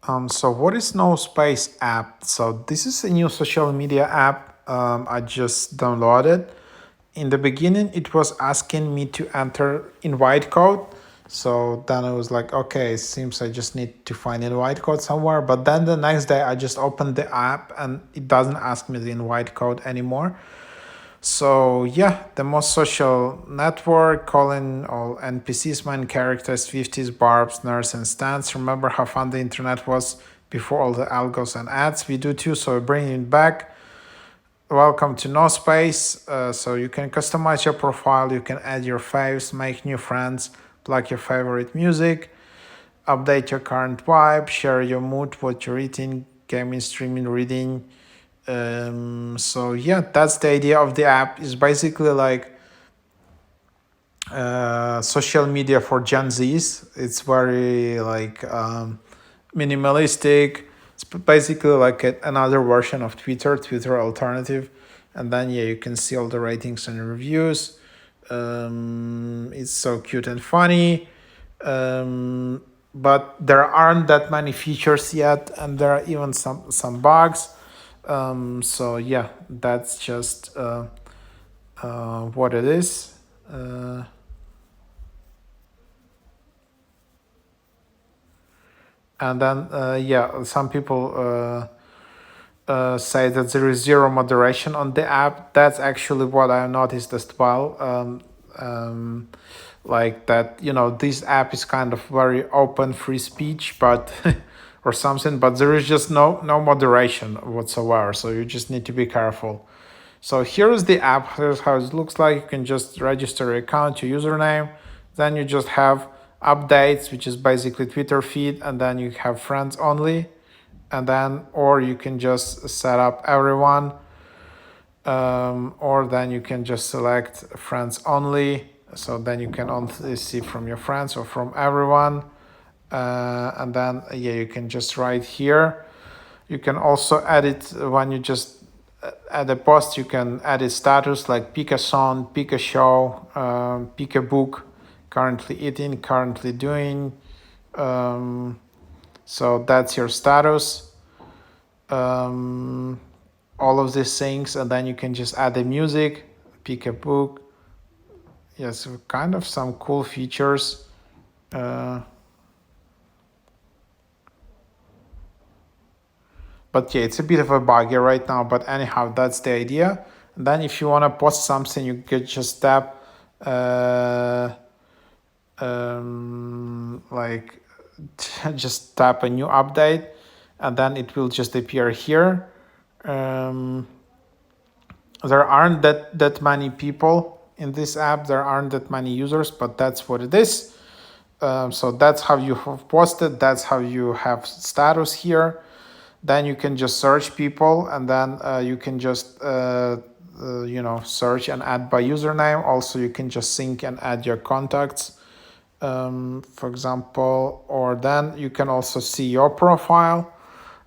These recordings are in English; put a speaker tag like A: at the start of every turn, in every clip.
A: So what is nospace app? So this is a new social media app. I just downloaded. In the beginning, it was asking me to enter invite code. So then I was like, okay, it seems I just need to find invite code somewhere. But then the next day, I just opened the app and it doesn't ask me the invite code anymore. So yeah, the most social network, calling all NPCs, main characters, 50s, barbs, nurse, and stands. Remember how fun the internet was before all the algos and ads? We do too, so we're bringing it back. Welcome to nospace. So you can customize your profile, you can add your faves, make new friends, plug your favorite music, update your current vibe, share your mood, what you're eating, gaming, streaming, reading. So yeah, that's the idea of the app. Is basically like social media for Gen Zs. It's very like minimalistic. It's basically like another version of Twitter, Twitter alternative. And then yeah, you can see all the ratings and reviews. It's so cute and funny. But there aren't that many features yet, and there are even some bugs. So yeah, that's just what it is. And then yeah, some people say that there is zero moderation on the app. That's actually what I noticed as well. Like that, this app is kind of very open, free speech, but or something. But there is just no moderation whatsoever. So you just need to be careful. So here's the app. Here's how it looks like. You can just register your account, your username. Then you just have updates, which is basically Twitter feed, and then you have friends only. And then, or you can just set up everyone, or then you can just select friends only. So then you can only see from your friends or from everyone. And then, yeah, you can just write here. You can also edit when you just add a post. You can edit status like pick a song, pick a show, pick a book, currently eating, currently doing. So that's your status. All of these things, and then you can just add the music, pick a book. Yes, kind of some cool features. But yeah, it's a bit of a buggy right now. But anyhow, that's the idea. And then if you want to post something, you could just tap like just tap a new update, and then it will just appear here. There aren't that many people in this app. There aren't that many users, but that's what it is. So that's how you have posted. That's how you have status here. Then you can just search people, and then you can just search and add by username. Also, you can just sync and add your contacts, for example, or then you can also see your profile.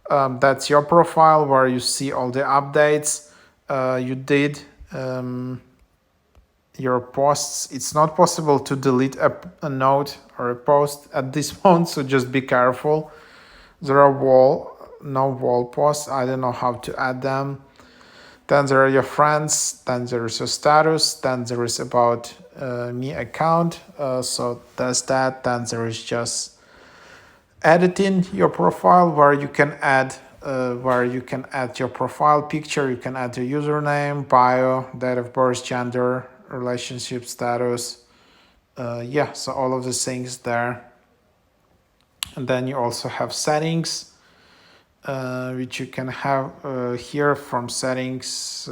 A: That's your profile where you see all the updates you did, your posts. It's not possible to delete a note or a post at this moment, so just be careful. There are no wall posts. I don't know how to add them. Then there are your friends. Then there is your status. Then there is about me account. So that's that. Then there is just editing your profile where you can add your profile picture. You can add your username, bio, date of birth, gender, relationship status. Yeah, so all of the things there. And then you also have settings, which you can have here from settings.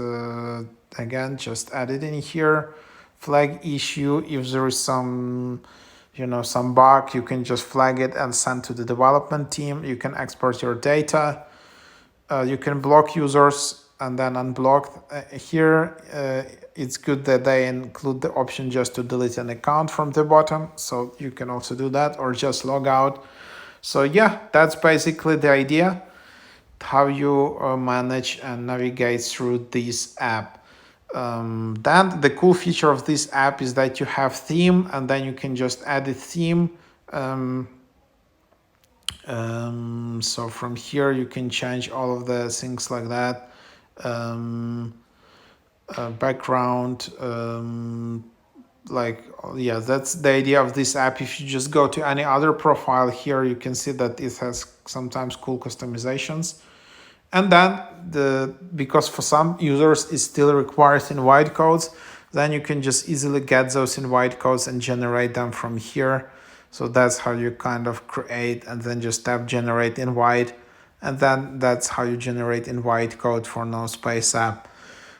A: Again, just add it in here. Flag issue. If there is some bug, you can just flag it and send to the development team. You can export your data. You can block users and then unblock. Here, it's good that they include the option just to delete an account from the bottom. So you can also do that, or just log out. So yeah, that's basically the idea, how you manage and navigate through this app. Then the cool feature of this app is that you have theme, and then you can just add a theme. So from here you can change all of the things like that. um, Background, like, yeah, that's the idea of this app. If you just go to any other profile here, you can see that it has sometimes cool customizations. And then because for some users it still requires invite codes, then you can just easily get those invite codes and generate them from here. So that's how you kind of create, and then just tap generate invite, and then that's how you generate invite code for nospace app.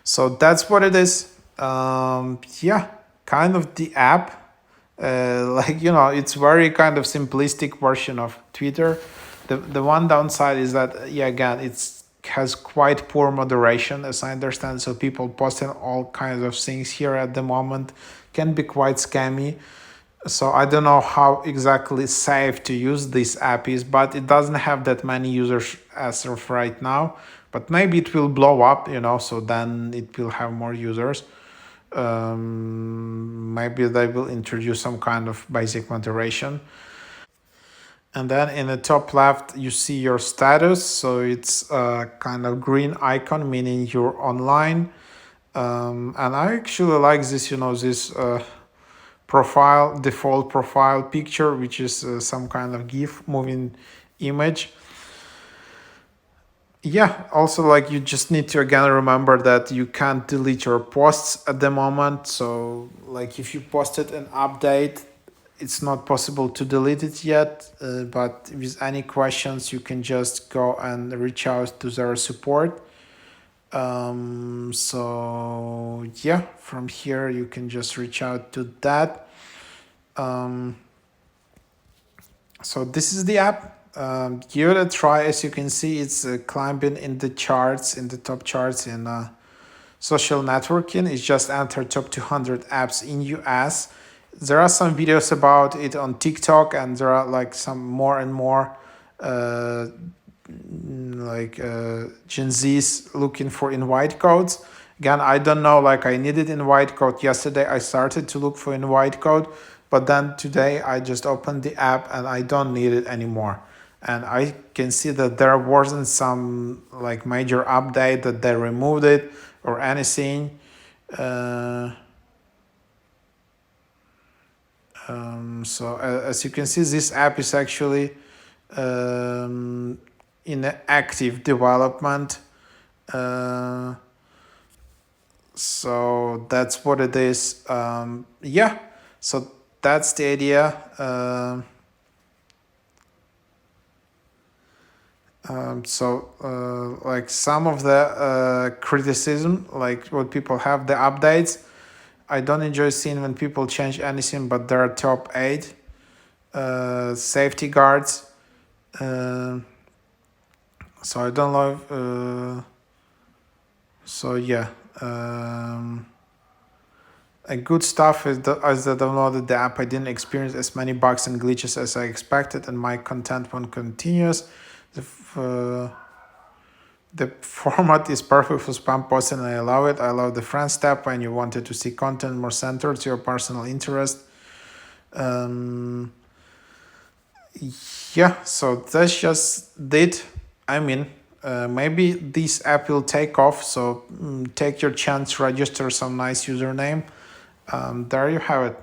A: So that's what it is. Yeah, kind of the app. Like, it's very kind of simplistic version of Twitter. The one downside is that, yeah, again, it's has quite poor moderation, as I understand. So people posting all kinds of things here at the moment can be quite scammy. So I don't know how exactly safe to use this app is, but it doesn't have that many users as of right now. But maybe it will blow up, so then it will have more users. Maybe they will introduce some kind of basic moderation. And then in the top left, you see your status. So it's a kind of green icon, meaning you're online. And I actually like this, this default profile picture, which is some kind of GIF moving image. Yeah, also, like, you just need to again remember that you can't delete your posts at the moment. So, like, if you posted an update, it's not possible to delete it yet. But with any questions, you can just go and reach out to their support. So yeah, from here you can just reach out to that. So this is the app. Give it a try. As you can see, it's climbing in the charts, in the top charts in social networking. It's just entered top 200 apps in US. There are some videos about it on TikTok, and there are like some more and more uh, Gen Z's looking for invite codes. Again, I don't know, like, I needed invite code yesterday. I started to look for invite code, but then today I just opened the app and I don't need it anymore. And I can see that there wasn't some like major update that they removed it or anything. Uh, so as you can see, this app is actually um, in active development. Uh, so that's what it is. Yeah, so that's the idea. Like, some of the criticism, like what people have, the updates, I don't enjoy seeing when people change anything, but there are top 8 safety guards. Uh, so I don't love. So yeah. A good stuff is as I downloaded the app, I didn't experience as many bugs and glitches as I expected, and my contentment continues. The format is perfect for spam posting, and I love it. I love the friends tab when you wanted to see content more centered to your personal interest. Um, yeah, so that's just it. I mean, maybe this app will take off. So take your chance, register some nice username. There you have it.